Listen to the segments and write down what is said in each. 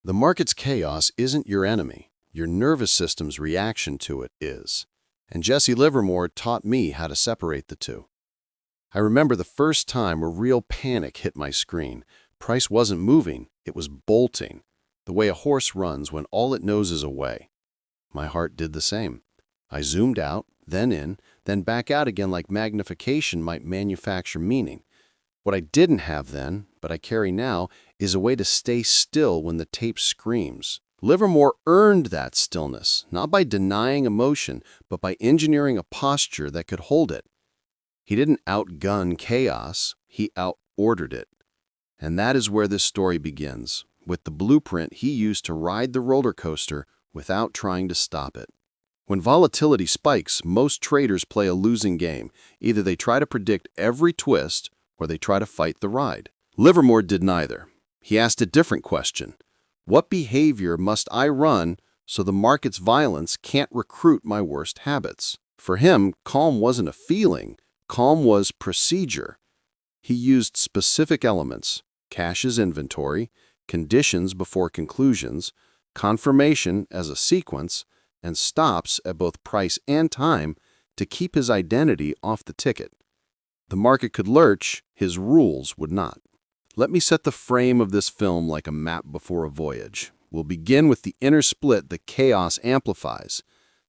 The market's chaos isn't your enemy. Your nervous system's reaction to it is. And Jesse Livermore taught me how to separate the two. I remember the first time a real panic hit my screen. Price wasn't moving, it was bolting, the way a horse runs when all it knows is away. My heart did the same. I zoomed out, then in, then back out again like magnification might manufacture meaning. What I didn't have then, but I carry now, is a way to stay still when the tape screams. Livermore earned that stillness, not by denying emotion, but by engineering a posture that could hold it. He didn't outgun chaos, he out-ordered it. And that is where this story begins, with the blueprint he used to ride the roller coaster without trying to stop it. When volatility spikes, most traders play a losing game. Either they try to predict every twist, or they try to fight the ride. Livermore did neither. He asked a different question. What behavior must I run so the market's violence can't recruit my worst habits? For him, calm wasn't a feeling. Calm was procedure. He used specific elements, cash as inventory, conditions before conclusions, confirmation as a sequence, and stops at both price and time to keep his identity off the ticket. The market could lurch, his rules would not. Let me set the frame of this film like a map before a voyage. We'll begin with the inner split that chaos amplifies,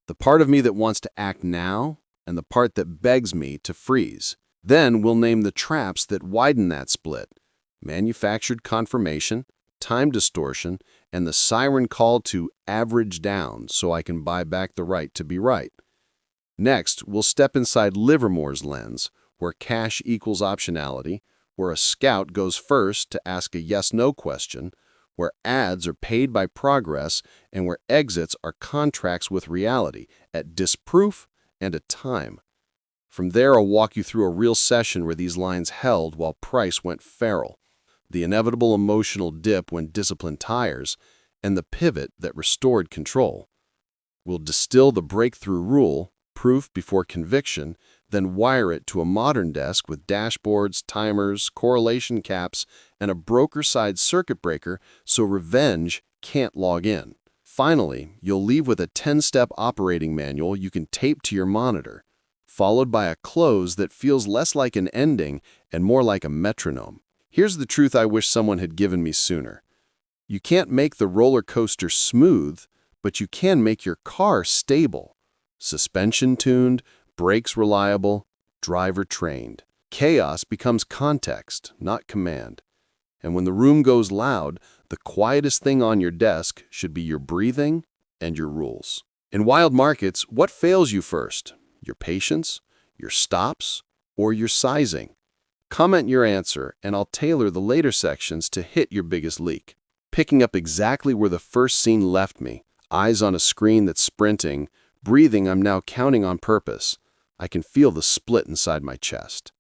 the part of me that wants to act now and the part that begs me to freeze. Then we'll name the traps that widen that split: manufactured confirmation, time distortion, and the siren call to average down so I can buy back the right to be right. Next, we'll step inside Livermore's lens, where cash equals optionality, where a scout goes first to ask a yes-no question, where ads are paid by progress, and where exits are contracts with reality, at disproof and at time. From there, I'll walk you through a real session where these lines held while price went feral, the inevitable emotional dip when discipline tires, and the pivot that restored control. We'll distill the breakthrough rule, proof before conviction, then wire it to a modern desk with dashboards, timers, correlation caps, and a broker-side circuit breaker so revenge can't log in. Finally, you'll leave with a 10-step operating manual you can tape to your monitor, followed by a close that feels less like an ending and more like a metronome. Here's the truth I wish someone had given me sooner. You can't make the roller coaster smooth, but you can make your car stable. Suspension tuned, brakes reliable, driver trained. Chaos becomes context, not command. And when the room goes loud, the quietest thing on your desk should be your breathing and your rules. In wild markets, what fails you first? Your patience, your stops, or your sizing? Comment your answer, and I'll tailor the later sections to hit your biggest leak. Picking up exactly where the first scene left me, eyes on a screen that's sprinting, breathing I'm now counting on purpose. I can feel the split inside my chest.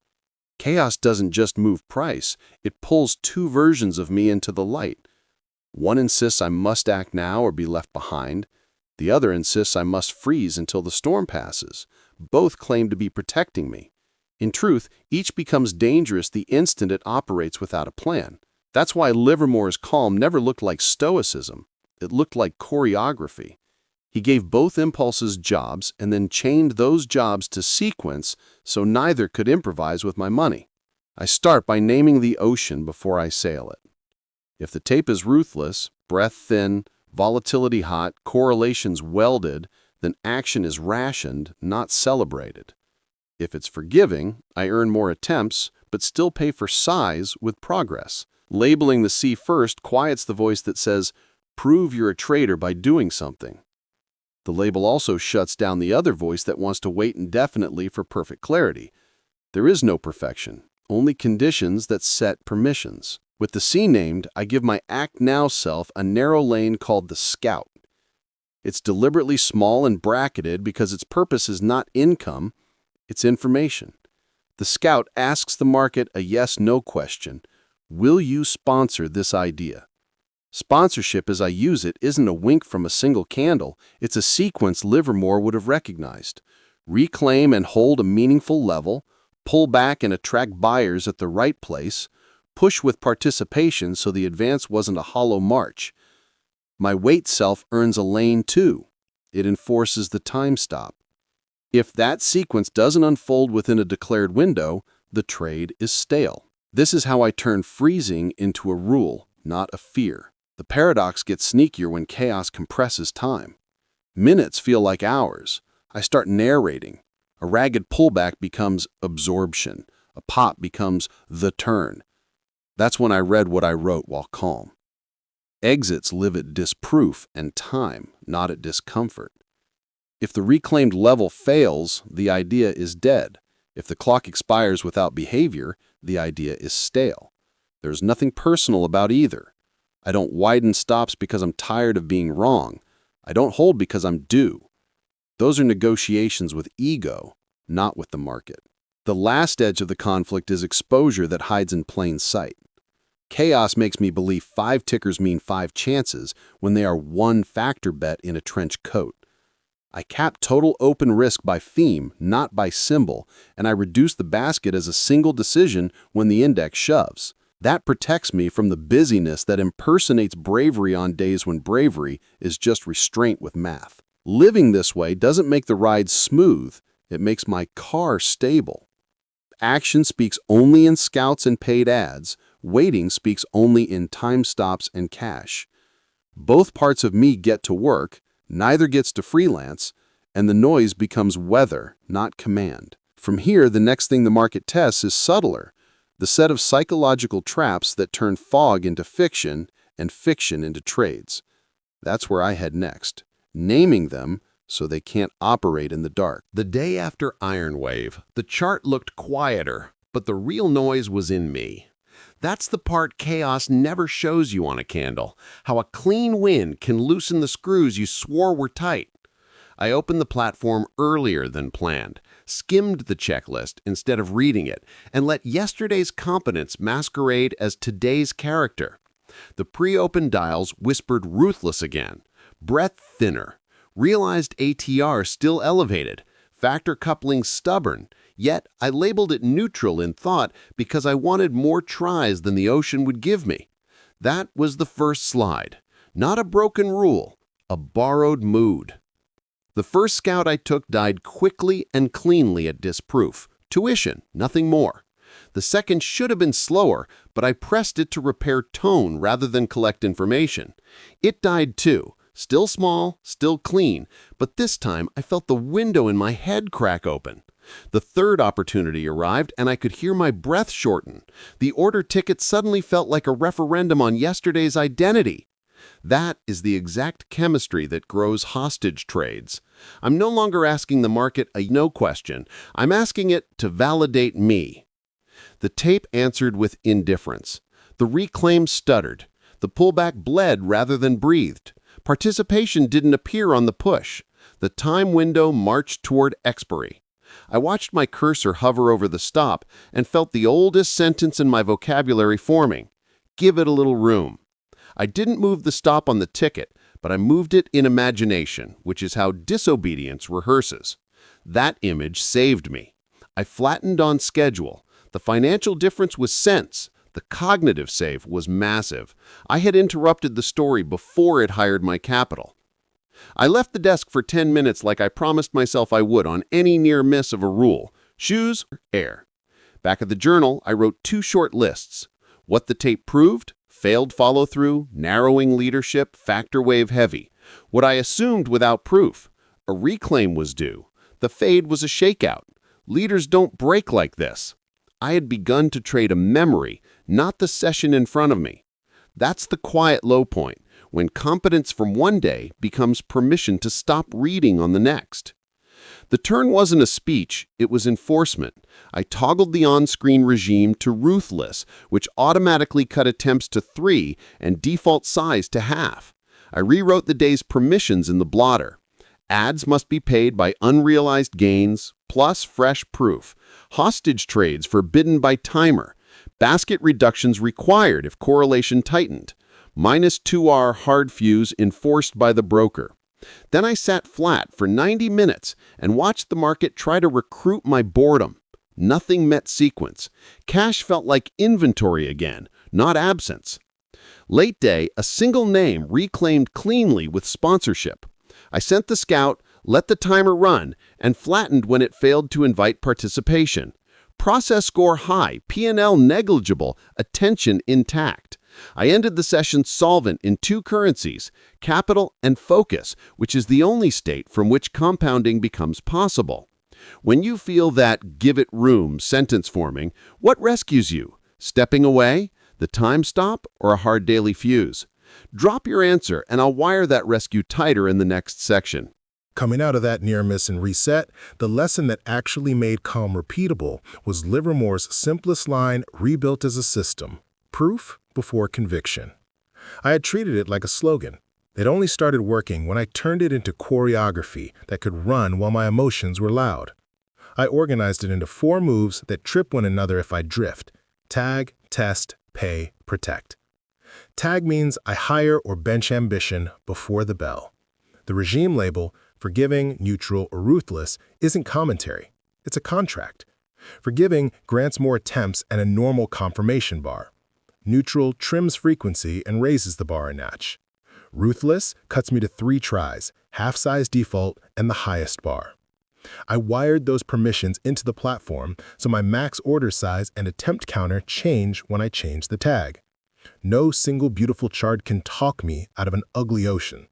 Chaos doesn't just move price, it pulls two versions of me into the light. One insists I must act now or be left behind. The other insists I must freeze until the storm passes. Both claim to be protecting me. In truth, each becomes dangerous the instant it operates without a plan. That's why Livermore's calm never looked like stoicism. It looked like choreography. He gave both impulses jobs and then chained those jobs to sequence so neither could improvise with my money. I start by naming the ocean before I sail it. If the tape is ruthless, breath thin, volatility hot, correlations welded, then action is rationed, not celebrated. If it's forgiving, I earn more attempts, but still pay for size with progress. Labeling the sea first quiets the voice that says, "Prove you're a trader by doing something." The label also shuts down the other voice that wants to wait indefinitely for perfect clarity. There is no perfection, only conditions that set permissions. With the sea named, I give my act now self a narrow lane called the scout. It's deliberately small and bracketed because its purpose is not income, it's information. The scout asks the market a yes-no question. Will you sponsor this idea? Sponsorship as I use it isn't a wink from a single candle, it's a sequence Livermore would have recognized. Reclaim and hold a meaningful level, pull back and attract buyers at the right place, push with participation so the advance wasn't a hollow march. My wait self earns a lane too. It enforces the time stop. If that sequence doesn't unfold within a declared window, the trade is stale. This is how I turn freezing into a rule, not a fear. The paradox gets sneakier when chaos compresses time. Minutes feel like hours. I start narrating. A ragged pullback becomes absorption. A pop becomes the turn. That's when I read what I wrote while calm. Exits live at disproof and time, not at discomfort. If the reclaimed level fails, the idea is dead. If the clock expires without behavior, the idea is stale. There's nothing personal about either. I don't widen stops because I'm tired of being wrong. I don't hold because I'm due. Those are negotiations with ego, not with the market. The last edge of the conflict is exposure that hides in plain sight. Chaos makes me believe 5 tickers mean 5 chances when they are one factor bet in a trench coat. I cap total open risk by theme, not by symbol, and I reduce the basket as a single decision when the index shoves. That protects me from the busyness that impersonates bravery on days when bravery is just restraint with math. Living this way doesn't make the ride smooth, it makes my car stable. Action speaks only in scouts and paid ads. Waiting speaks only in time stops and cash. Both parts of me get to work, neither gets to freelance, and the noise becomes weather, not command. From here, the next thing the market tests is subtler, the set of psychological traps that turn fog into fiction and fiction into trades. That's where I head next, naming them so they can't operate in the dark. The day after Ironwave, the chart looked quieter, but the real noise was in me. That's the part chaos never shows you on a candle, how a clean wind can loosen the screws you swore were tight. I opened the platform earlier than planned, skimmed the checklist instead of reading it, and let yesterday's competence masquerade as today's character. The pre-open dials whispered ruthless again, breath thinner, realized ATR still elevated, factor coupling stubborn, yet I labeled it neutral in thought because I wanted more tries than the ocean would give me. That was the first slide. Not a broken rule, a borrowed mood. The first scout I took died quickly and cleanly at disproof. Tuition, nothing more. The second should have been slower, but I pressed it to repair tone rather than collect information. It died too. Still small, still clean, but this time I felt the window in my head crack open. The third opportunity arrived and I could hear my breath shorten. The order ticket suddenly felt like a referendum on yesterday's identity. That is the exact chemistry that grows hostage trades. I'm no longer asking the market a no question. I'm asking it to validate me. The tape answered with indifference. The reclaim stuttered. The pullback bled rather than breathed. Participation didn't appear on the push. The time window marched toward expiry. I watched my cursor hover over the stop and felt the oldest sentence in my vocabulary forming. Give it a little room. I didn't move the stop on the ticket, but I moved it in imagination, which is how disobedience rehearses. That image saved me. I flattened on schedule. The financial difference was cents. The cognitive save was massive. I had interrupted the story before it hired my capital. I left the desk for 10 minutes like I promised myself I would on any near miss of a rule. Shoes, air. Back at the journal, I wrote 2 short lists. What the tape proved, failed follow-through, narrowing leadership, factor wave heavy. What I assumed without proof. A reclaim was due. The fade was a shakeout. Leaders don't break like this. I had begun to trade a memory, not the session in front of me. That's the quiet low point, when competence from one day becomes permission to stop reading on the next. The turn wasn't a speech, it was enforcement. I toggled the on-screen regime to ruthless, which automatically cut attempts to 3 and default size to half. I rewrote the day's permissions in the blotter. Ads must be paid by unrealized gains, plus fresh proof. Hostage trades forbidden by timer. Basket reductions required if correlation tightened. -2R hard fuse enforced by the broker. Then I sat flat for 90 minutes and watched the market try to recruit my boredom. Nothing met sequence. Cash felt like inventory again, not absence. Late day, a single name reclaimed cleanly with sponsorship. I sent the scout, let the timer run, and flattened when it failed to invite participation. Process score high, P&L negligible, attention intact. I ended the session solvent in two currencies, capital and focus, which is the only state from which compounding becomes possible. When you feel that give it room sentence forming, what rescues you? Stepping away, the time stop, or a hard daily fuse? Drop your answer and I'll wire that rescue tighter in the next section. Coming out of that near miss and reset, the lesson that actually made Calm repeatable was Livermore's simplest line rebuilt as a system: proof before conviction. I had treated it like a slogan. It only started working when I turned it into choreography that could run while my emotions were loud. I organized it into 4 moves that trip one another if I drift: tag, test, pay, protect. Tag means I hire or bench ambition before the bell. The regime label, forgiving, neutral, or ruthless, isn't commentary. It's a contract. Forgiving grants more attempts and a normal confirmation bar. Neutral trims frequency and raises the bar a notch. Ruthless cuts me to 3 tries, half-size default, and the highest bar. I wired those permissions into the platform so my max order size and attempt counter change when I change the tag. No single beautiful chart can talk me out of an ugly ocean.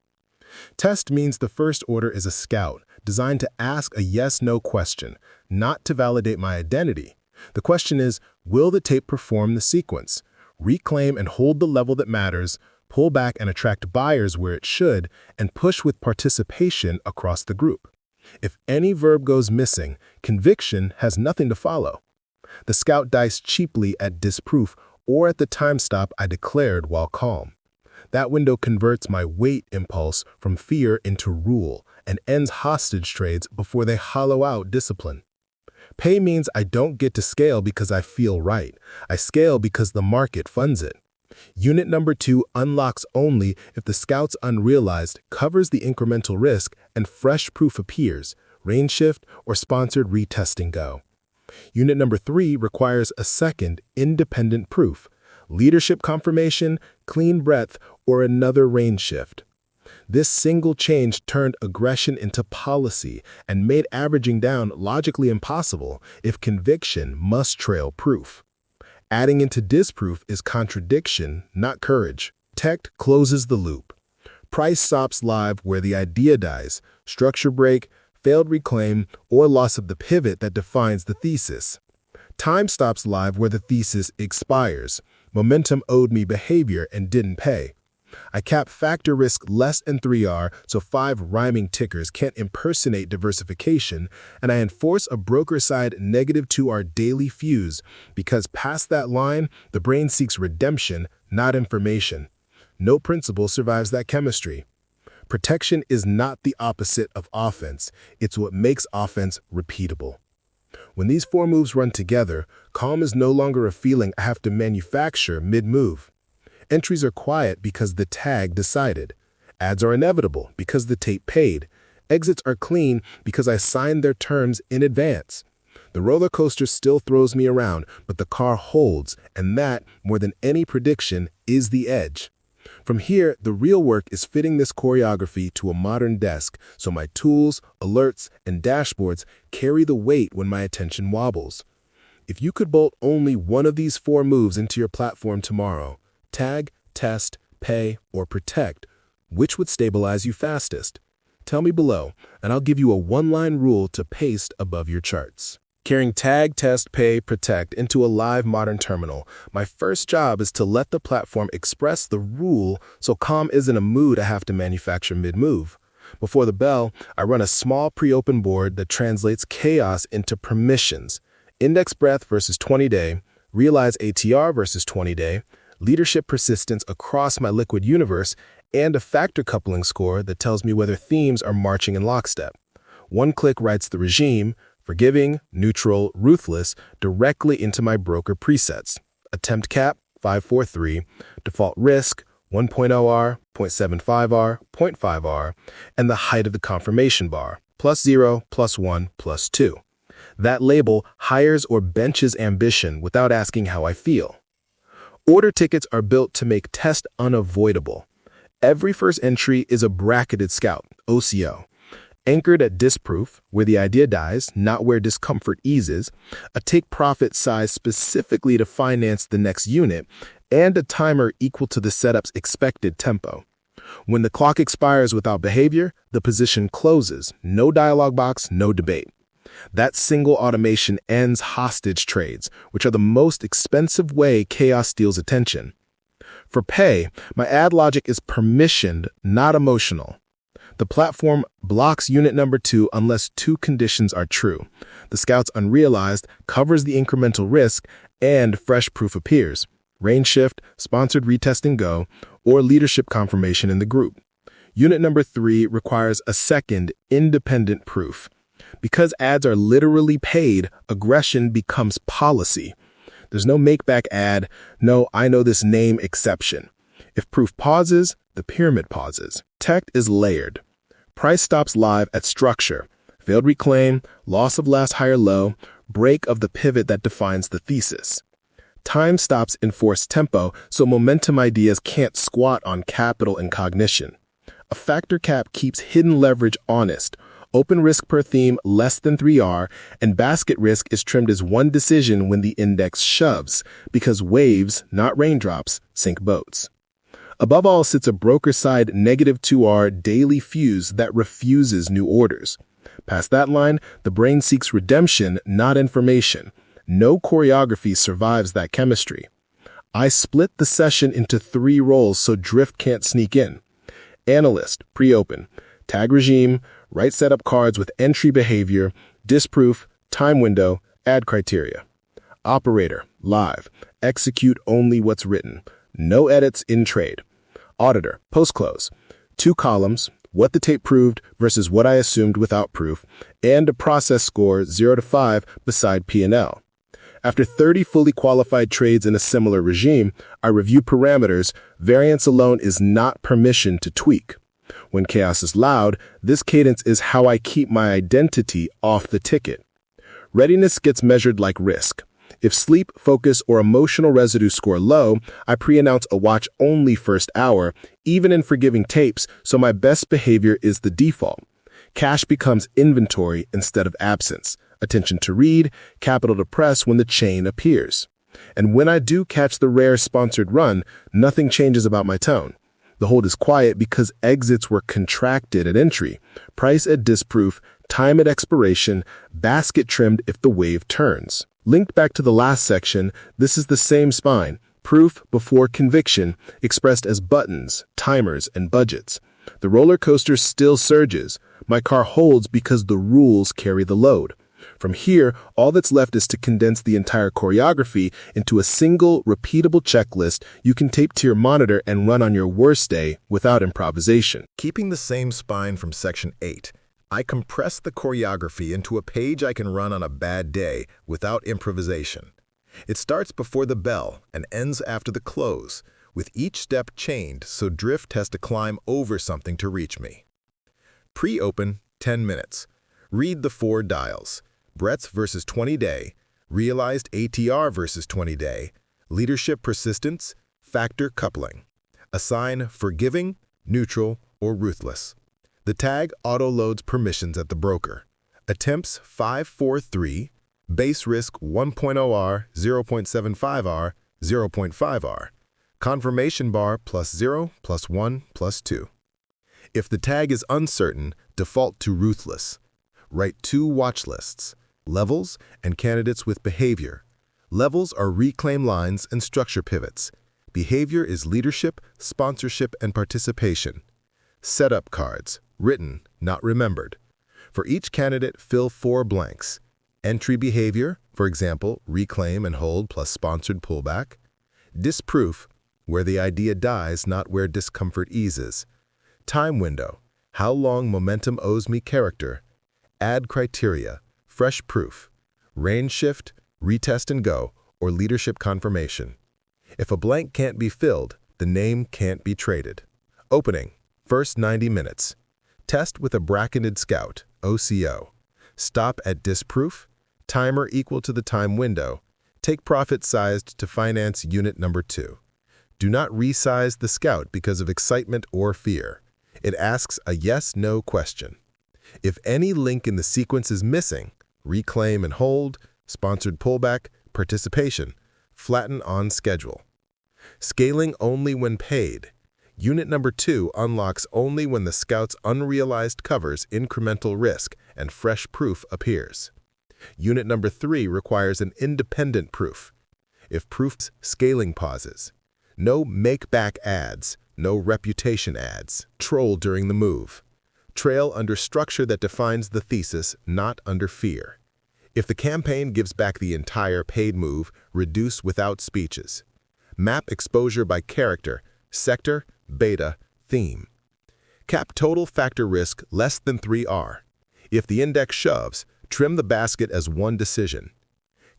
Test means the first order is a scout, designed to ask a yes-no question, not to validate my identity. The question is, will the tape perform the sequence? Reclaim and hold the level that matters, pull back and attract buyers where it should, and push with participation across the group. If any verb goes missing, conviction has nothing to follow. The scout diced cheaply at disproof or at the time stop I declared while calm. That window converts my wait impulse from fear into rule and ends hostage trades before they hollow out discipline. Pay means I don't get to scale because I feel right. I scale because the market funds it. Unit number 2 unlocks only if the scout's unrealized covers the incremental risk and fresh proof appears, range shift, or sponsored retesting go. Unit number 3 requires a second, independent proof, leadership confirmation, clean breadth, or another range shift. This single change turned aggression into policy and made averaging down logically impossible if conviction must trail proof. Adding into disproof is contradiction, not courage. Tech closes the loop. Price stops live where the idea dies, structure break, failed reclaim, or loss of the pivot that defines the thesis. Time stops live where the thesis expires. Momentum owed me behavior and didn't pay. I cap factor risk less than 3R so 5 rhyming tickers can't impersonate diversification, and I enforce a broker-side -2R daily fuse because past that line, the brain seeks redemption, not information. No principle survives that chemistry. Protection is not the opposite of offense. It's what makes offense repeatable. When these 4 moves run together, calm is no longer a feeling I have to manufacture mid-move. Entries are quiet because the tag decided. Ads are inevitable because the tape paid. Exits are clean because I signed their terms in advance. The roller coaster still throws me around, but the car holds, and that, more than any prediction, is the edge. From here, the real work is fitting this choreography to a modern desk so my tools, alerts, and dashboards carry the weight when my attention wobbles. If you could bolt only one of these 4 moves into your platform tomorrow, tag, test, pay, or protect, which would stabilize you fastest? Tell me below, and I'll give you a 1-line rule to paste above your charts. Carrying tag, test, pay, protect into a live modern terminal, my first job is to let the platform express the rule so calm isn't a mood I have to manufacture mid-move. Before the bell, I run a small pre-open board that translates chaos into permissions. Index breadth versus 20-day, realize ATR versus 20-day, leadership persistence across my liquid universe, and a factor coupling score that tells me whether themes are marching in lockstep. One click writes the regime, forgiving, neutral, ruthless, directly into my broker presets. Attempt cap, 543, default risk, 1.0R, 0.75R, 0.5R, and the height of the confirmation bar, +0, +1, +2. That label hires or benches ambition without asking how I feel. Order tickets are built to make test unavoidable. Every first entry is a bracketed scout, OCO, anchored at disproof, where the idea dies, not where discomfort eases, a take-profit size specifically to finance the next unit, and a timer equal to the setup's expected tempo. When the clock expires without behavior, the position closes. No dialog box, no debate. That single automation ends hostage trades, which are the most expensive way chaos steals attention. For pay, my ad logic is permissioned, not emotional. The platform blocks unit number 2 unless 2 conditions are true. The scout's unrealized, covers the incremental risk, and fresh proof appears. Range shift, sponsored retest and go, or leadership confirmation in the group. Unit number 3 requires a second, independent proof. Because ads are literally paid, aggression becomes policy. There's no make-back ad, no I know this name exception. If proof pauses, the pyramid pauses. Tech is layered. Price stops live at structure. Failed reclaim, loss of last higher low, break of the pivot that defines the thesis. Time stops enforce tempo, so momentum ideas can't squat on capital and cognition. A factor cap keeps hidden leverage honest. Open risk per theme less than 3R, and basket risk is trimmed as one decision when the index shoves, because waves, not raindrops, sink boats. Above all sits a broker-side -2R daily fuse that refuses new orders. Past that line, the brain seeks redemption, not information. No choreography survives that chemistry. I split the session into 3 roles so drift can't sneak in. Analyst, pre-open. Tag regime, write setup cards with entry behavior, disproof, time window, ad criteria. Operator, live. Execute only what's written. No edits in trade. Auditor, post-close. 2 columns, what the tape proved versus what I assumed without proof, and a process score 0 to 5 beside P&L. After 30 fully qualified trades in a similar regime, I review parameters. Variance alone is not permission to tweak. When chaos is loud, this cadence is how I keep my identity off the ticket. Readiness gets measured like risk. If sleep, focus, or emotional residue score low, I pre-announce a watch-only first hour, even in forgiving tapes, so my best behavior is the default. Cash becomes inventory instead of absence. Attention to read, capital to press when the chain appears. And when I do catch the rare sponsored run, nothing changes about my tone. The hold is quiet because exits were contracted at entry, price at disproof, time at expiration, basket trimmed if the wave turns. Linked back to the last section, this is the same spine, proof before conviction, expressed as buttons, timers, and budgets. The roller coaster still surges. My car holds because the rules carry the load. From here, all that's left is to condense the entire choreography into a single, repeatable checklist you can tape to your monitor and run on your worst day without improvisation. Keeping the same spine from Section 8, I compress the choreography into a page I can run on a bad day without improvisation. It starts before the bell and ends after the close, with each step chained so drift has to climb over something to reach me. Pre-open, 10 minutes. Read the 4 dials. Breadth versus 20-day, realized ATR versus 20-day, leadership persistence, factor coupling. Assign forgiving, neutral, or ruthless. The tag auto-loads permissions at the broker. Attempts 543, base risk 1.0R, 0.75R, 0.5R. Confirmation bar +0, +1, +2. If the tag is uncertain, default to ruthless. Write 2 watch lists. Levels and candidates with behavior. Levels are reclaim lines and structure pivots. Behavior is leadership, sponsorship, and participation. Setup cards, written, not remembered. For each candidate, fill 4 blanks. Entry behavior, for example, reclaim and hold plus sponsored pullback. Disproof, where the idea dies, not where discomfort eases. Time window, how long momentum owes me character. Ad criteria, fresh proof, range shift, retest and go, or leadership confirmation. If a blank can't be filled, the name can't be traded. Opening, first 90 minutes. Test with a bracketed scout, OCO. Stop at disproof, timer equal to the time window, Take profit sized to finance unit number 2. Do not resize the scout because of excitement or fear. It asks a yes-no question. If any link in the sequence is missing, reclaim and hold, sponsored pullback, participation, flatten on schedule. Scaling only when paid. Unit number 2 unlocks only when the scout's unrealized covers incremental risk and fresh proof appears. Unit number 3 requires an independent proof. If proof's scaling pauses, no make-back ads, no reputation ads, troll during the move. Trail under structure that defines the thesis, not under fear. If the campaign gives back the entire paid move, reduce without speeches. Map exposure by character, sector, beta, theme. Cap total factor risk less than 3R. If the index shoves, trim the basket as one decision.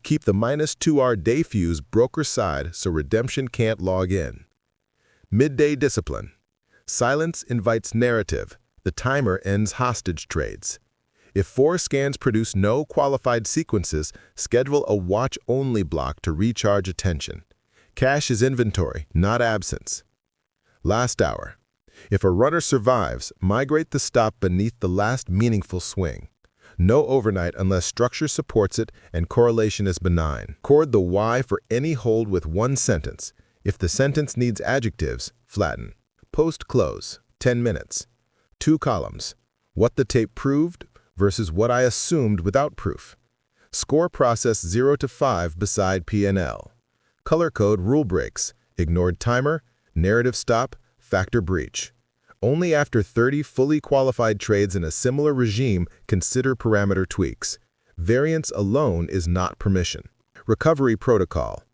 Keep the -2R day fuse broker side so redemption can't log in. Midday discipline. Silence invites narrative. The timer ends hostage trades. If 4 scans produce no qualified sequences, schedule a watch-only block to recharge attention. Cash is inventory, not absence. Last hour. If a runner survives, migrate the stop beneath the last meaningful swing. No overnight unless structure supports it and correlation is benign. Chord the why for any hold with one sentence. If the sentence needs adjectives, flatten. Post-close, 10 minutes. 2 columns. What the tape proved versus what I assumed without proof. Score process 0 to 5 beside P&L. Color code rule breaks. Ignored timer, narrative stop, factor breach. Only after 30 fully qualified trades in a similar regime consider parameter tweaks. Variance alone is not permission. Recovery protocol.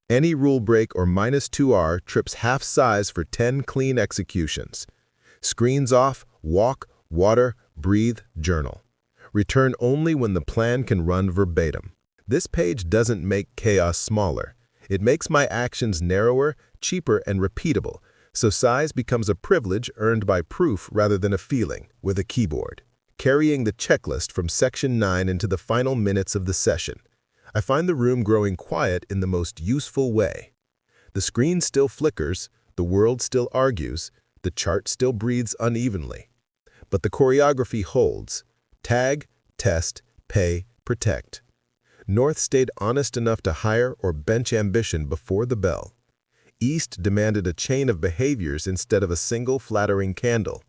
Any rule break or -2R trips half size for 10 clean executions. Screens off, walk, water, breathe, journal. Return only when the plan can run verbatim. This page doesn't make chaos smaller. It makes my actions narrower, cheaper, and repeatable, so size becomes a privilege earned by proof rather than a feeling, with a keyboard. Carrying the checklist from section 9 into the final minutes of the session. I find the room growing quiet in the most useful way. The screen still flickers, the world still argues, the chart still breathes unevenly. But the choreography holds. Tag, test, pay, protect. North stayed honest enough to hire or bench ambition before the bell. East demanded a chain of behaviors instead of a single flattering candle.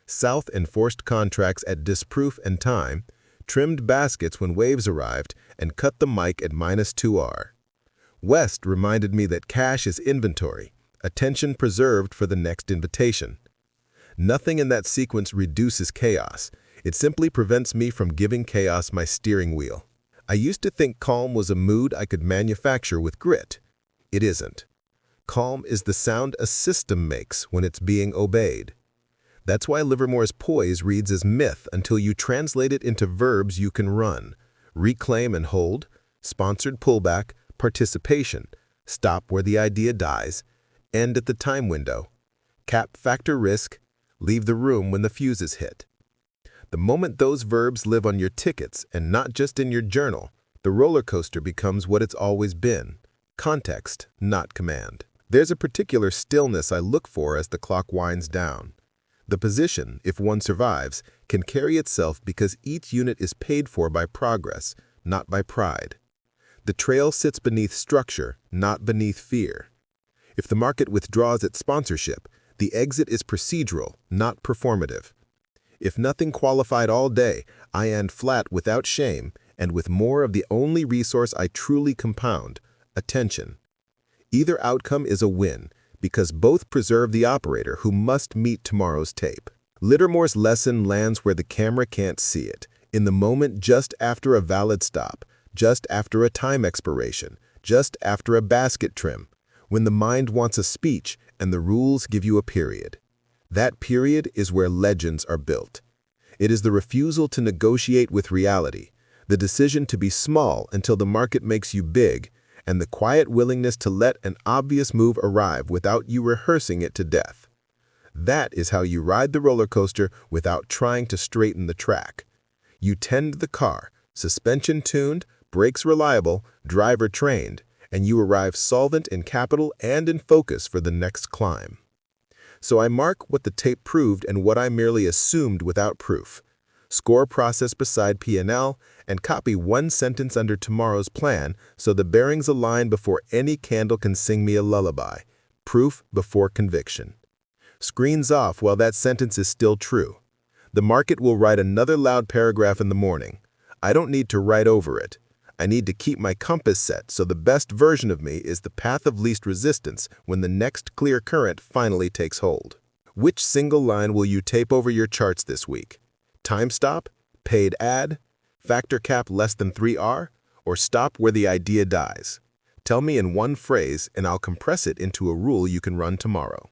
South enforced contracts at disproof and time, trimmed baskets when waves arrived, and cut the mic at -2R. West reminded me that cash is inventory, attention preserved for the next invitation. Nothing in that sequence reduces chaos. It simply prevents me from giving chaos my steering wheel. I used to think calm was a mood I could manufacture with grit. It isn't. Calm is the sound a system makes when it's being obeyed. That's why Livermore's poise reads as myth until you translate it into verbs you can run. Reclaim and hold, sponsored pullback, participation, stop where the idea dies, end at the time window, cap factor risk, leave the room when the fuse is hit. The moment those verbs live on your tickets and not just in your journal, the roller coaster becomes what it's always been. Context, not command. There's a particular stillness I look for as the clock winds down. The position, if one survives, can carry itself because each unit is paid for by progress, not by pride. The trail sits beneath structure, not beneath fear. If the market withdraws its sponsorship, the exit is procedural, not performative. If nothing qualified all day, I end flat without shame and with more of the only resource I truly compound, attention. Either outcome is a win, because both preserve the operator who must meet tomorrow's tape. Livermore's lesson lands where the camera can't see it, in the moment just after a valid stop, just after a time expiration, just after a basket trim, when the mind wants a speech and the rules give you a period. That period is where legends are built. It is the refusal to negotiate with reality, the decision to be small until the market makes you big, and the quiet willingness to let an obvious move arrive without you rehearsing it to death. That is how you ride the roller coaster without trying to straighten the track. You tend the car, suspension tuned, brakes reliable, driver trained, and you arrive solvent in capital and in focus for the next climb. So I mark what the tape proved and what I merely assumed without proof. Score process beside P&L, and copy one sentence under tomorrow's plan so the bearings align before any candle can sing me a lullaby. Proof before conviction. Screens off while that sentence is still true. The market will write another loud paragraph in the morning. I don't need to write over it. I need to keep my compass set so the best version of me is the path of least resistance when the next clear current finally takes hold. Which single line will you tape over your charts this week? Time stop, paid ad, factor cap less than 3R, or stop where the idea dies? Tell me in one phrase and I'll compress it into a rule you can run tomorrow.